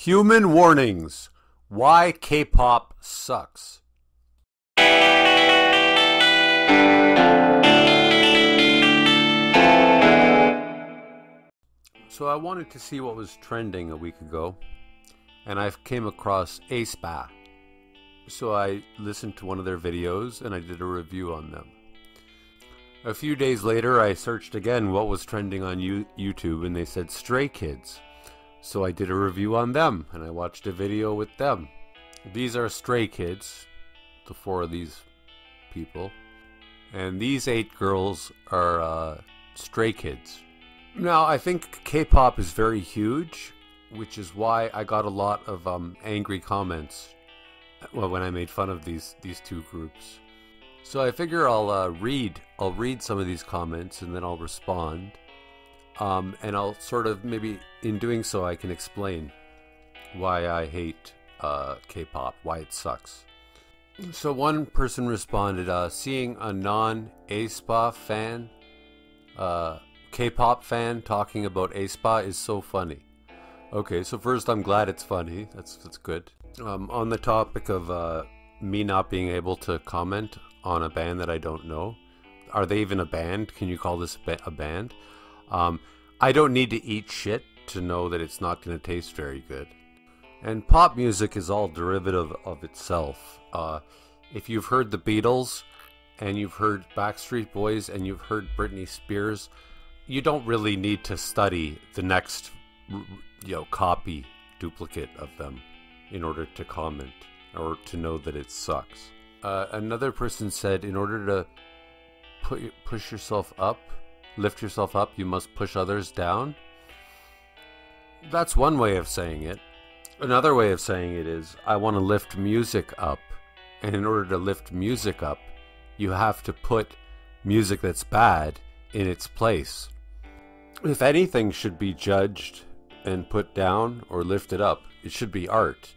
Human warnings. Why K-pop sucks. So I wanted to see what was trending a week ago, and I came across aespa. So I listened to one of their videos and I did a review on them. A few days later, I searched again what was trending on YouTube, and they said Stray Kids. So I did a review on them, and I watched a video with them. These are Stray Kids, the four of these people. And these 8 girls are Stray Kids. Now, I think K-pop is very huge, which is why I got a lot of angry comments when I made fun of these two groups. So I figure I'll read some of these comments and then I'll respond. And I'll sort of, maybe in doing so, I can explain why I hate K-pop, why it sucks. So one person responded, seeing a non-aespa fan, K-pop fan talking about aespa is so funny. Okay, so first, I'm glad it's funny. That's good. On the topic of me not being able to comment on a band that I don't know, are they even a band? Can you call this a band? I don't need to eat shit to know that it's not going to taste very good. And pop music is all derivative of itself. If you've heard the Beatles, and you've heard Backstreet Boys, and you've heard Britney Spears, you don't really need to study the next, copy, duplicate of them in order to comment or to know that it sucks. Another person said, in order to push yourself up, lift yourself up, you must push others down. That's one way of saying it. Another way of saying it is, I want to lift music up. And in order to lift music up, you have to put music that's bad in its place. If anything should be judged and put down or lifted up, it should be art.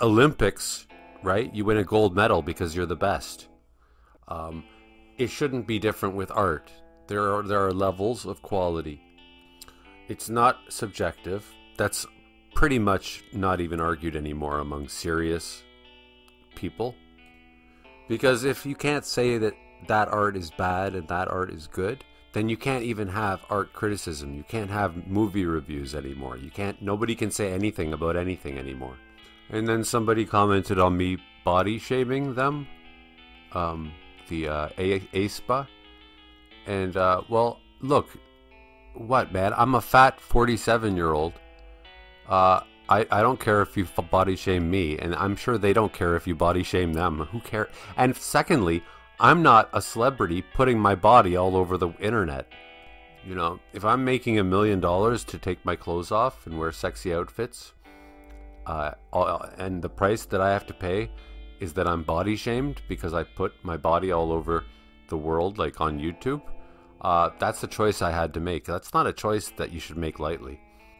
Olympics, right? You win a gold medal because you're the best. It shouldn't be different with art. There are levels of quality. It's not subjective. That's pretty much not even argued anymore among serious people. Because if you can't say that art is bad and that art is good, then you can't even have art criticism. You can't have movie reviews anymore. Nobody can say anything about anything anymore. And then somebody commented on me body shaming them, the aespa. And, well, look, what, man? I'm a fat 47-year-old. I don't care if you body shame me, and I'm sure they don't care if you body shame them. Who cares? And secondly, I'm not a celebrity putting my body all over the internet. You know, if I'm making $1 million to take my clothes off and wear sexy outfits, and the price that I have to pay is that I'm body shamed because I put my body all over the world, like on YouTube, that's the choice I had to make. That's not a choice that you should make lightly.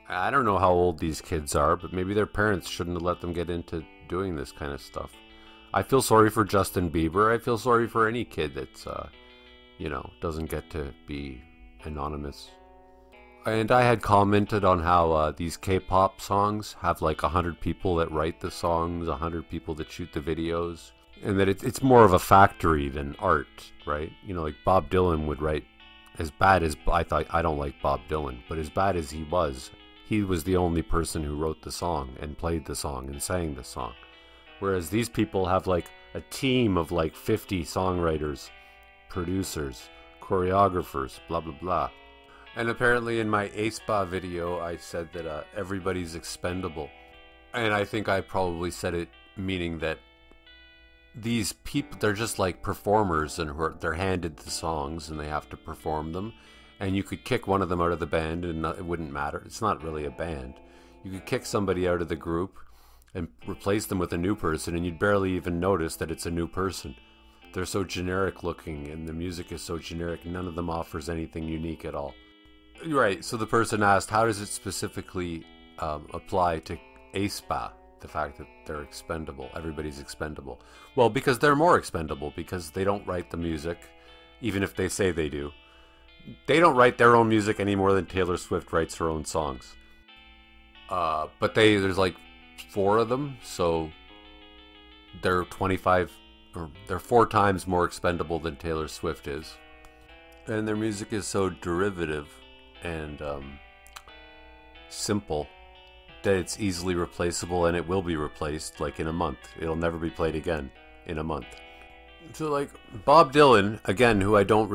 I don't know how old these kids are, but maybe their parents shouldn't have let them get into doing this kind of stuff. I feel sorry for Justin Bieber. I feel sorry for any kid that's, doesn't get to be anonymous. And I had commented on how these K-pop songs have like 100 people that write the songs, 100 people that shoot the videos, and that it's more of a factory than art, right? You know, like Bob Dylan would write, as bad as I don't like Bob Dylan, but as bad as he was the only person who wrote the song and played the song and sang the song. Whereas these people have like a team of like 50 songwriters, producers, choreographers, blah, blah, blah. And apparently in my aespa video, I said that everybody's expendable. And I think I probably said it meaning that these people, they're just like performers, and they're handed the songs and they have to perform them. And you could kick one of them out of the band and it wouldn't matter. It's not really a band. You could kick somebody out of the group and replace them with a new person, and you'd barely even notice that it's a new person. They're so generic looking and the music is so generic. None of them offers anything unique at all. Right, so the person asked, how does it specifically apply to aespa? The fact that they're expendable, everybody's expendable. Well, because they're more expendable, because they don't write the music, even if they say they do. They don't write their own music any more than Taylor Swift writes her own songs. But there's like 4 of them, so they're 25, or they're 4 times more expendable than Taylor Swift is. And their music is so derivative and simple that it's easily replaceable, and it will be replaced like in a month. It'll never be played again in a month. So like Bob Dylan, again, who I don't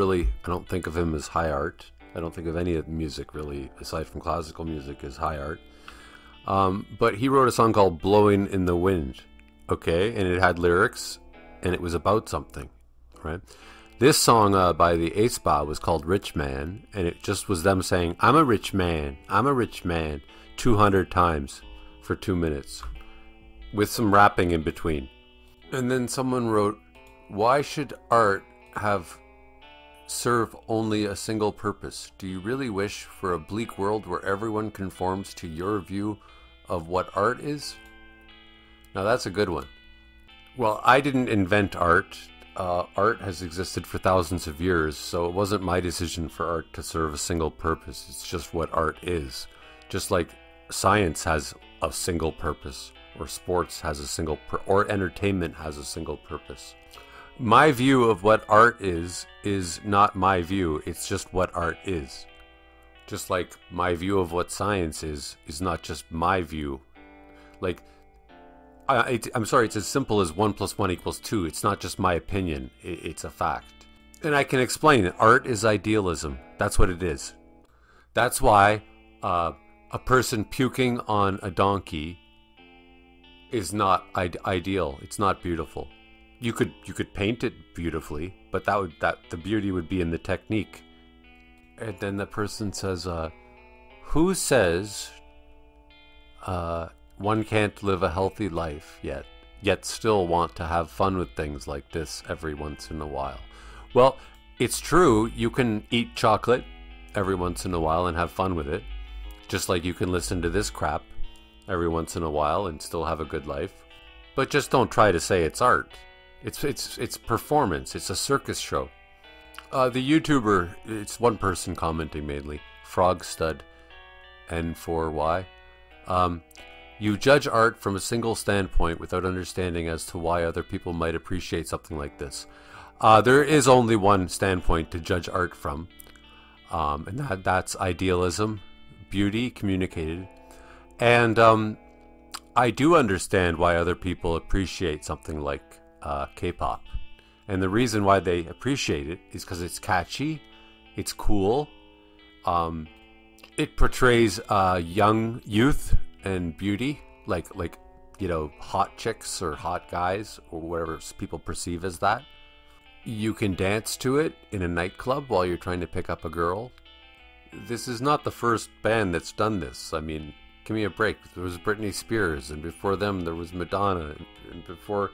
think of him as high art. I don't think of any of the music really, aside from classical music, as high art. But he wrote a song called Blowing in the Wind, okay? And it had lyrics, and it was about something, right? This song by the aespa was called Rich Man, and it just was them saying, I'm a rich man, 200 times for 2 minutes, with some rapping in between. And then someone wrote, why should art serve only a single purpose? Do you really wish for a bleak world where everyone conforms to your view of what art is? Now that's a good one. Well, I didn't invent art. Art has existed for thousands of years, so it wasn't my decision for art to serve a single purpose. It's just what art is. Just like science has a single purpose, or sports has a single or entertainment has a single purpose. My view of what art is not my view. It's just what art is. Just like my view of what science is not just my view. Like, I'm sorry, it's as simple as 1 + 1 = 2. It's not just my opinion. It's a fact. And I can explain it. Art is idealism. That's what it is. That's why a person puking on a donkey is not ideal. It's not beautiful. You could paint it beautifully, but the beauty would be in the technique. And then the person says, who says one can't live a healthy life yet still want to have fun with things like this every once in a while? Well, it's true. You can eat chocolate every once in a while and have fun with it, just like you can listen to this crap every once in a while and still have a good life. But just don't try to say it's art. It's performance. It's a circus show. The YouTuber, it's one person commenting mainly, Frogstud, N4Y. You judge art from a single standpoint without understanding as to why other people might appreciate something like this. There is only one standpoint to judge art from, and that's idealism, beauty communicated. And I do understand why other people appreciate something like K-pop. And the reason why they appreciate it is because it's catchy, it's cool, it portrays young youth and beauty, like hot chicks or hot guys or whatever people perceive as that. You can dance to it in a nightclub while you're trying to pick up a girl. This is not the first band that's done this. I mean, give me a break. There was Britney Spears, and before them there was Madonna, and before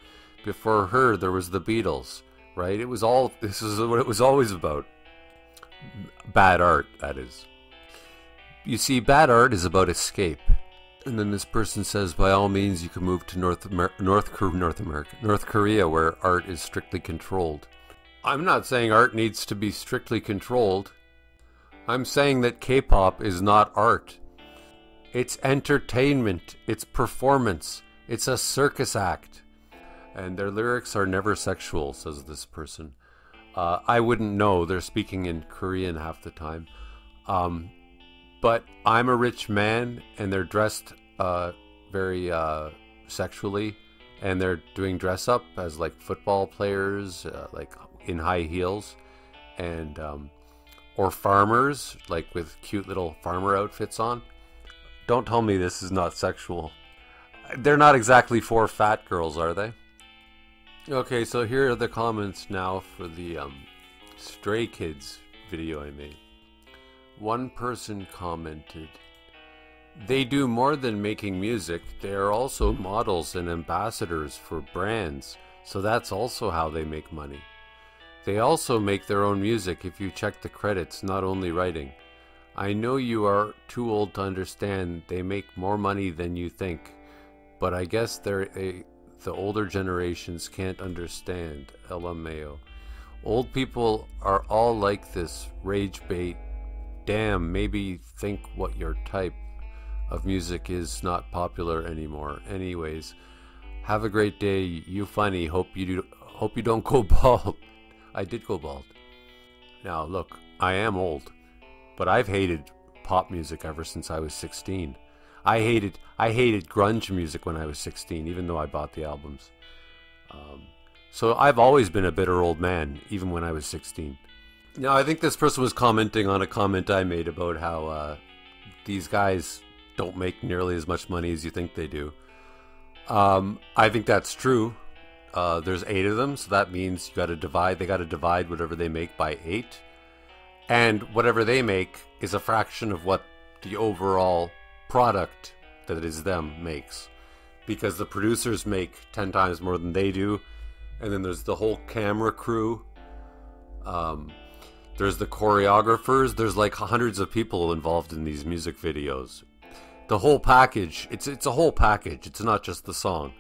her there was the Beatles, right? This is what it was always about. Bad art, that is. You see, bad art is about escape. And then this person says, by all means, you can move to North Korea, where art is strictly controlled. I'm not saying art needs to be strictly controlled. I'm saying that K-pop is not art. It's entertainment. It's performance. It's a circus act. And their lyrics are never sexual, says this person. I wouldn't know. They're speaking in Korean half the time. But I'm a rich man, and they're dressed very sexually, and they're doing dress up as like football players, like in high heels, and or farmers, like with cute little farmer outfits on. Don't tell me this is not sexual. They're not exactly 4 fat girls, are they? Okay, so here are the comments now for the Stray Kids video I made. One person commented, they do more than making music, they are also models and ambassadors for brands, so that's also how they make money. They also make their own music if you check the credits, not only writing. I know you are too old to understand they make more money than you think, but I guess the older generations can't understand, LMAO. Old people are all like this, rage bait. Damn, maybe think what your type. of music is not popular anymore. Anyways, have a great day. You funny. Hope you don't go bald. I did go bald. Now look, I am old, but I've hated pop music ever since I was 16. I hated grunge music when I was 16, even though I bought the albums. So I've always been a bitter old man, even when I was 16. Now, I think this person was commenting on a comment I made about how these guys don't make nearly as much money as you think they do. I think that's true. There's 8 of them, so that means you got to divide. They got to divide whatever they make by 8, and whatever they make is a fraction of what the overall product that is them makes, because the producers make 10 times more than they do, and then there's the whole camera crew. There's the choreographers. There's like hundreds of people involved in these music videos. The whole package. It's a whole package. It's not just the song.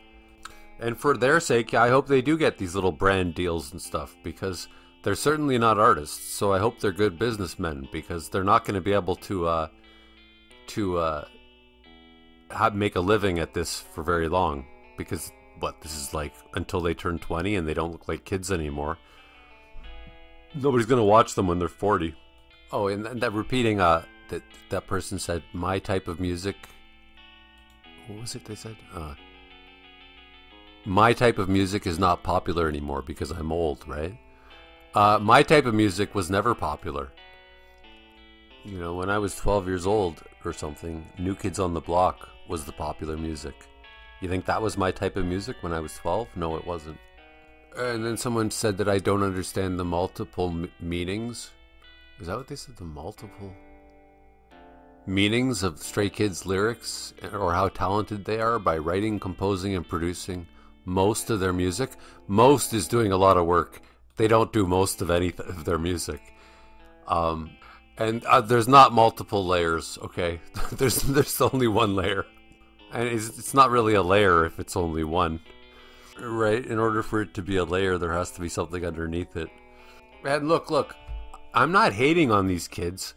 And for their sake, I hope they do get these little brand deals and stuff, because they're certainly not artists. So I hope they're good businessmen, because they're not going to be able to make a living at this for very long. Because this is like until they turn 20 and they don't look like kids anymore. Nobody's going to watch them when they're 40. Oh, and that repeating, that person said, my type of music. What was it they said? My type of music is not popular anymore because I'm old, right? My type of music was never popular. You know, when I was 12 years old or something, New Kids on the Block was the popular music. You think that was my type of music when I was 12? No, it wasn't. And then someone said that I don't understand the multiple meanings. Is that what they said? The multiple meanings of Stray Kids lyrics, or how talented they are by writing, composing, and producing most of their music. Most is doing a lot of work. They don't do most of anything of their music. And there's not multiple layers, okay? there's only one layer. And it's not really a layer if it's only one. Right? In order for it to be a layer, there has to be something underneath it. And look, I'm not hating on these kids.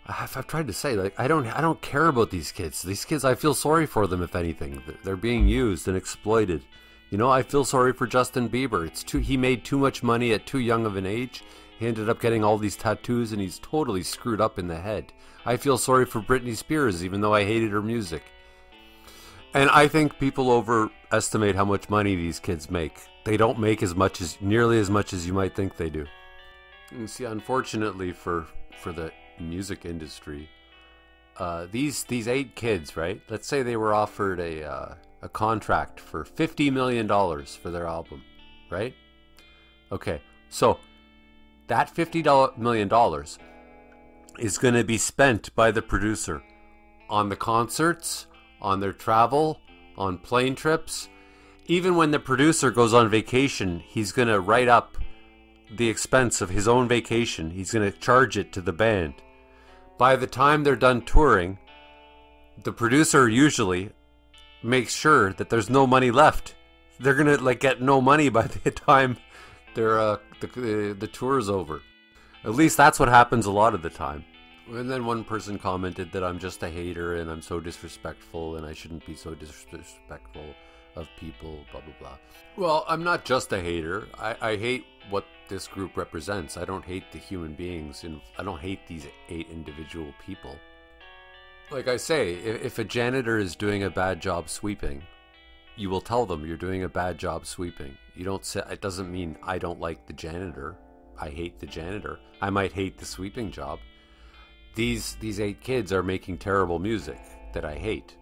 I've tried to say, like, I don't care about these kids. These kids, I feel sorry for them, if anything. They're being used and exploited. You know, I feel sorry for Justin Bieber. He made too much money at too young of an age. He ended up getting all these tattoos, and he's totally screwed up in the head. I feel sorry for Britney Spears, even though I hated her music. And I think people overestimate how much money these kids make. They don't make nearly as much as you might think they do. And see, unfortunately for the music industry, these 8 kids, right? Let's say they were offered a contract for $50 million for their album, right? Okay, so that $50 million is going to be spent by the producer on the concerts, on their travel, on plane trips. Even when the producer goes on vacation, he's going to write up the expense of his own vacation. He's going to charge it to the band. By the time they're done touring, the producer usually makes sure that there's no money left. They're going to get no money by the time the tour is over. At least that's what happens a lot of the time. And then one person commented that I'm just a hater and I'm so disrespectful and I shouldn't be so disrespectful of people, blah, blah, blah. Well, I'm not just a hater. I hate what this group represents. I don't hate the human beings, and I don't hate these 8 individual people. Like I say, if a janitor is doing a bad job sweeping, you will tell them you're doing a bad job sweeping. You don't say, it doesn't mean I don't like the janitor. I hate the janitor. I might hate the sweeping job. These 8 kids are making terrible music that I hate.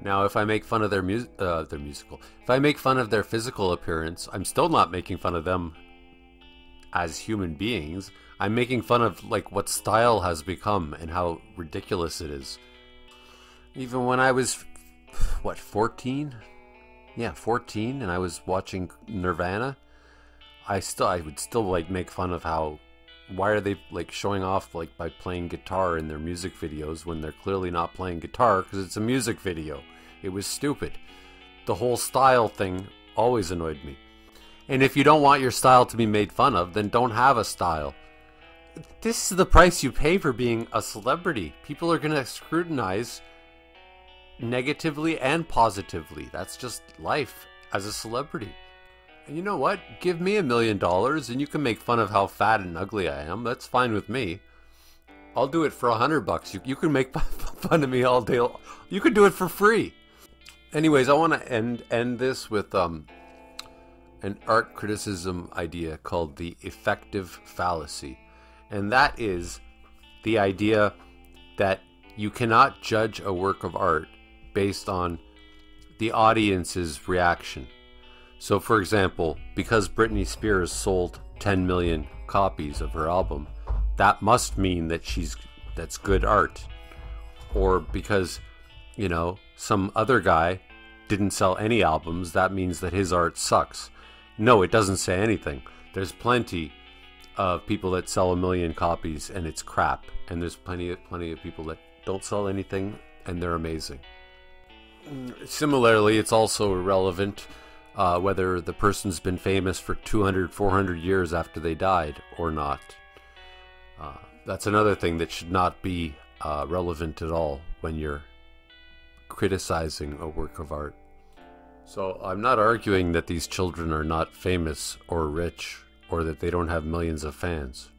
Now, if I make fun of their musical, if I make fun of their physical appearance, I'm still not making fun of them as human beings. I'm making fun of what style has become and how ridiculous it is. Even when I was 14? Yeah, 14, and I was watching Nirvana, I would still make fun of how, why are they showing off by playing guitar in their music videos when they're clearly not playing guitar, because it's a music video. It was stupid. The whole style thing always annoyed me. And if you don't want your style to be made fun of, then don't have a style. This is the price you pay for being a celebrity. People are going to scrutinize negatively and positively. That's just life as a celebrity. And you know what? Give me $1 million and you can make fun of how fat and ugly I am. That's fine with me. I'll do it for $100. You can make fun of me all day. You can do it for free. Anyways, I want to end this with an art criticism idea called the effective fallacy. And that is the idea that you cannot judge a work of art based on the audience's reaction. So, for example, because Britney Spears sold 10 million copies of her album, that must mean that that's good art. Or because, you know, some other guy didn't sell any albums, that means that his art sucks. No, it doesn't say anything. There's plenty of people that sell 1 million copies and it's crap, and there's plenty of people that don't sell anything and they're amazing. Similarly, it's also irrelevant whether the person's been famous for 200, 400 years after they died or not. That's another thing that should not be relevant at all when you're criticizing a work of art. So I'm not arguing that these children are not famous or rich or that they don't have millions of fans.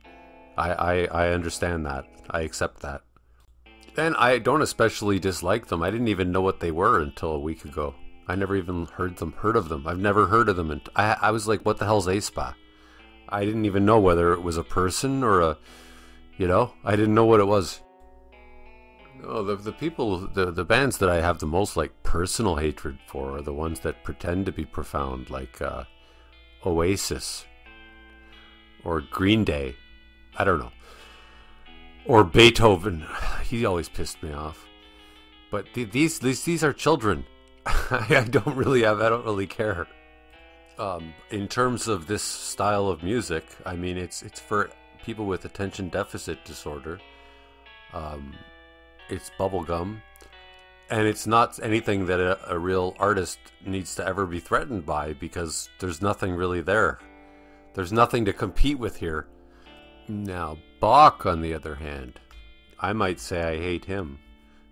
I understand that. I accept that. And I don't especially dislike them. I didn't even know what they were until a week ago. I never even heard of them. I've never heard of them. And I was like, what the hell's aespa? I didn't even know whether it was a person or a, I didn't know what it was. No, the bands that I have the most like personal hatred for are the ones that pretend to be profound, like Oasis or Green Day. I don't know. Or Beethoven. He always pissed me off. But these are children. I don't really care. In terms of this style of music, I mean, it's for people with attention deficit disorder. It's bubblegum, and it's not anything that a real artist needs to ever be threatened by, because there's nothing really there. There's nothing to compete with here. Now, Bach, on the other hand, I might say I hate him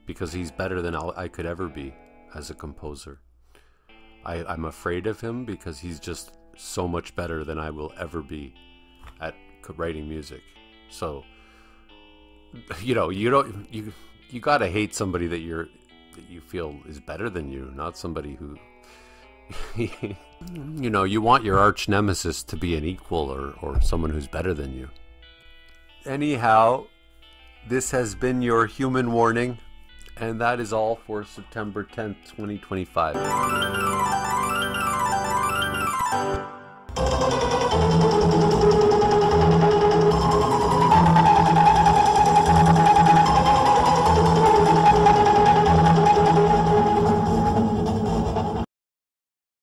because he's better than I could ever be as a composer. I'm afraid of him because he's just so much better than I will ever be at writing music. So, you gotta hate somebody that you feel is better than you, not somebody who you want your arch nemesis to be an equal or someone who's better than you. Anyhow, this has been your human warning, and that is all for September 10th, 2025.